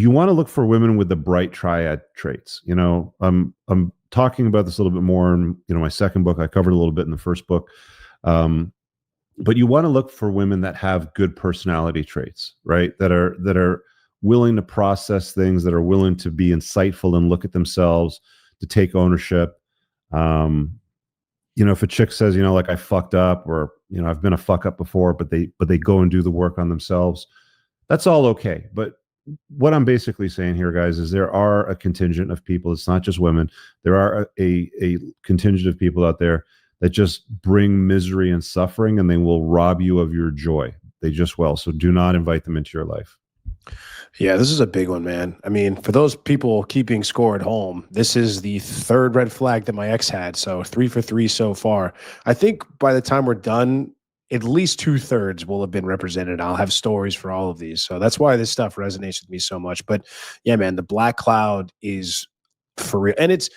you want to look for women with the bright triad traits. I'm talking about this a little bit more in my second book. I covered a little bit in the first book. But you want to look for women that have good personality traits, right? That are willing to process things, that are willing to be insightful and look at themselves, to take ownership. If a chick says, like, I fucked up, or I've been a fuck up before, but they go and do the work on themselves, that's all okay. But what I'm basically saying here, guys, is there are a contingent of people. It's not just women. There are a contingent of people out there that just bring misery and suffering, and they will rob you of your joy. They just will. So do not invite them into your life. Yeah, this is a big one, man. I mean, for those people keeping score at home, this is the third red flag that my ex had. So 3 for 3 so far. I think by the time we're done, at least 2/3 will have been represented. I'll have stories for all of these. So that's why this stuff resonates with me so much. But yeah, man, the black cloud is for real. And it's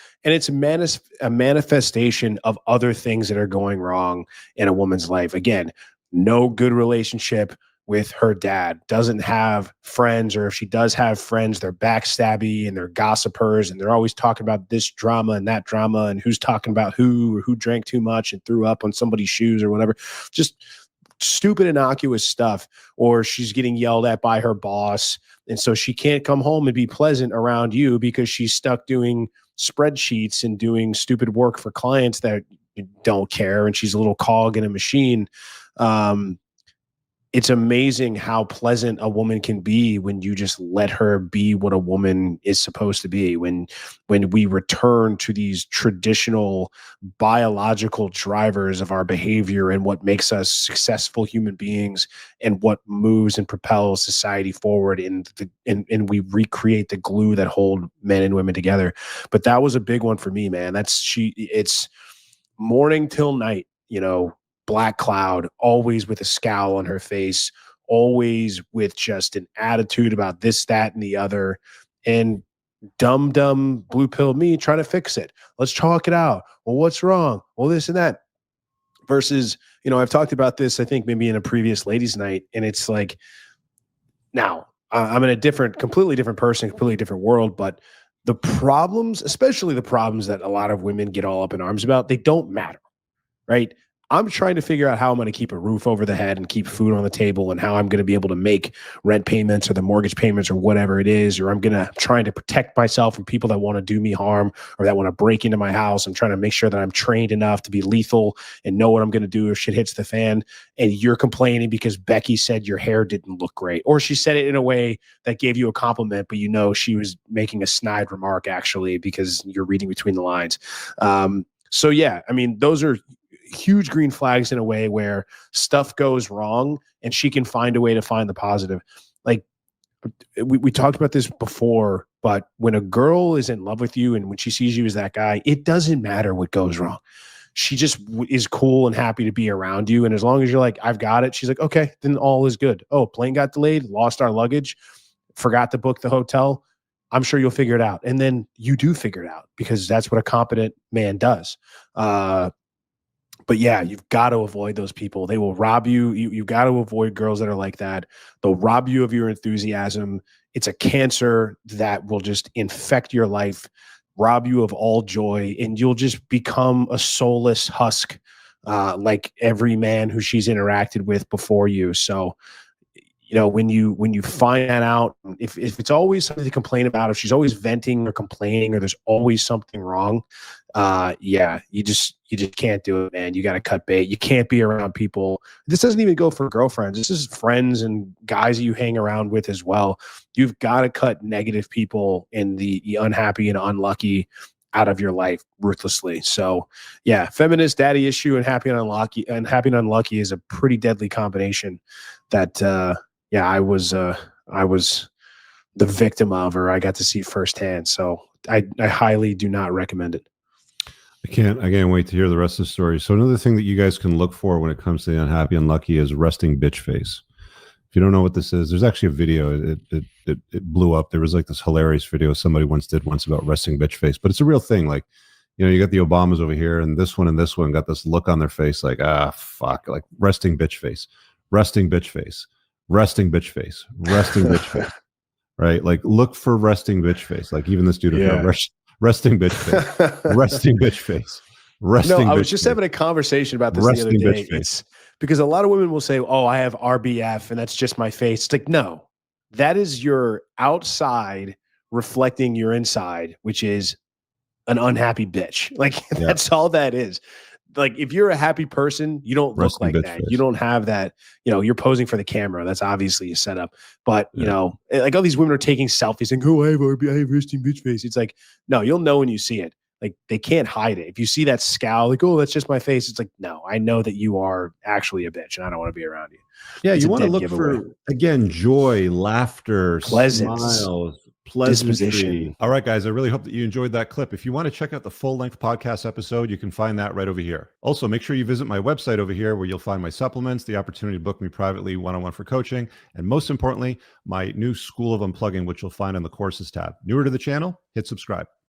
a manifestation of other things that are going wrong in a woman's life. Again, no good relationship with her dad, doesn't have friends, or if she does have friends, they're backstabby and they're gossipers, and they're always talking about this drama and that drama, and who's talking about who, or who drank too much and threw up on somebody's shoes or whatever. Just stupid, innocuous stuff. Or she's getting yelled at by her boss, and so she can't come home and be pleasant around you because she's stuck doing spreadsheets and doing stupid work for clients that don't care, and she's a little cog in a machine. It's amazing how pleasant a woman can be when you just let her be what a woman is supposed to be. When we return to these traditional biological drivers of our behavior and what makes us successful human beings and what moves and propels society forward, and we recreate the glue that hold men and women together. But that was a big one for me, man. It's morning till night, black cloud, always with a scowl on her face, always with just an attitude about this, that, and the other, and dumb blue pill me trying to fix it. Let's talk it out. Well, what's wrong? Well, this and that. Versus, I've talked about this, I think maybe in a previous ladies' night, and it's like, now I'm in a completely different person, completely different world, but the problems, especially the problems that a lot of women get all up in arms about, they don't matter, right? I'm trying to figure out how I'm going to keep a roof over the head and keep food on the table, and how I'm going to be able to make rent payments or the mortgage payments or whatever it is, or I'm trying to protect myself from people that want to do me harm or that want to break into my house. I'm trying to make sure that I'm trained enough to be lethal and know what I'm going to do if shit hits the fan. And you're complaining because Becky said your hair didn't look great, or she said it in a way that gave you a compliment, but she was making a snide remark actually because you're reading between the lines. So yeah, I mean, those are huge green flags in a way where stuff goes wrong and she can find a way to find the positive. Like we talked about this before, but when a girl is in love with you and when she sees you as that guy, it doesn't matter what goes wrong. She just is cool and happy to be around you. And as long as you're like, I've got it, she's like, okay, then all is good. Oh, plane got delayed, lost our luggage, forgot to book the hotel. I'm sure you'll figure it out. And then you do figure it out because that's what a competent man does. But yeah, you've got to avoid those people. They will rob you. You've got to avoid girls that are like that. They'll rob you of your enthusiasm. It's a cancer that will just infect your life, rob you of all joy, and you'll just become a soulless husk, like every man who she's interacted with before you. So, when you find that out, if it's always something to complain about, if she's always venting or complaining, or there's always something wrong, yeah, you just can't do it, man. You got to cut bait. You can't be around people. This doesn't even go for girlfriends. This is friends and guys that you hang around with as well. You've got to cut negative people and the unhappy and unlucky out of your life ruthlessly. So yeah, feminist, daddy issue, and happy and unlucky is a pretty deadly combination that, I was the victim of, or I got to see firsthand. So I highly do not recommend it. I can't wait to hear the rest of the story. So another thing that you guys can look for when it comes to the unhappy, unlucky is resting bitch face. If you don't know what this is, there's actually a video. It blew up. There was like this hilarious video somebody did about resting bitch face, but it's a real thing. Like, you got the Obamas over here, and this one got this look on their face like, fuck, like resting bitch face, resting bitch face, resting bitch face, resting bitch face. right? Like look for resting bitch face. Like even this dude, Yeah. resting bitch face, resting bitch face, No, resting I was bitch just face, having a conversation about this the other resting bitch day. face. It's because a lot of women will say, "Oh, I have RBF and that's just my face." It's like, no, that is your outside reflecting your inside, which is an unhappy bitch. Like Yeah, that's all that is. Like if you're a happy person, you don't look resting like bitch that. You face. don't have that, you're posing for the camera. That's obviously a setup. But, Yeah. like all these women are taking selfies and go, I have resting bitch face. It's like, no, you'll know when you see it. Like they can't hide it. If you see that scowl, like, oh, that's just my face. It's like, no, I know that you are actually a bitch and I don't want to be around you. Yeah, It's you a want to dead look giveaway. for, again, joy, laughter, Pleasance, smiles, pleasantry. disposition. All right, guys, I really hope that you enjoyed that clip. If you want to check out the full-length podcast episode, you can find that right over here. Also, make sure you visit my website over here where you'll find my supplements, the opportunity to book me privately one-on-one for coaching, and most importantly, my new School of Unplugging, which you'll find on the courses tab. Newer to the channel, hit subscribe.